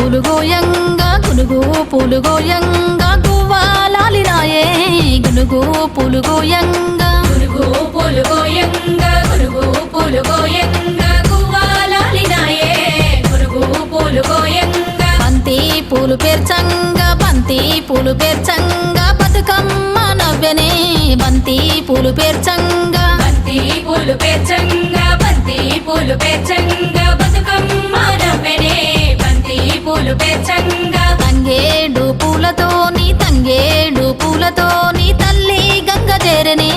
పూలు గోయంగా గునుగు పూలు గోయంగా గువ్వాలాలినాయే గునుగు పూలు గోయంగా గునుగు పూలు గోయంగా గునుగు పూలు గోయంగా గువ్వాలాలినాయే గునుగు పూలు గోయంగా బంతి పూలు పేర్చంగా బంతి పూలు పేర్చంగా బతుకమ్మ నవ్వెనే బంతి పూలు పేర్చంగా బంతి పూలు పేర్చంగా బంతి పూలు పేర్చంగా బతుకమ్మ నవ్వెనే బంతి పూలు పేర్చంగా తంగేడు పూలతోని తల్లి గంగ చేరనే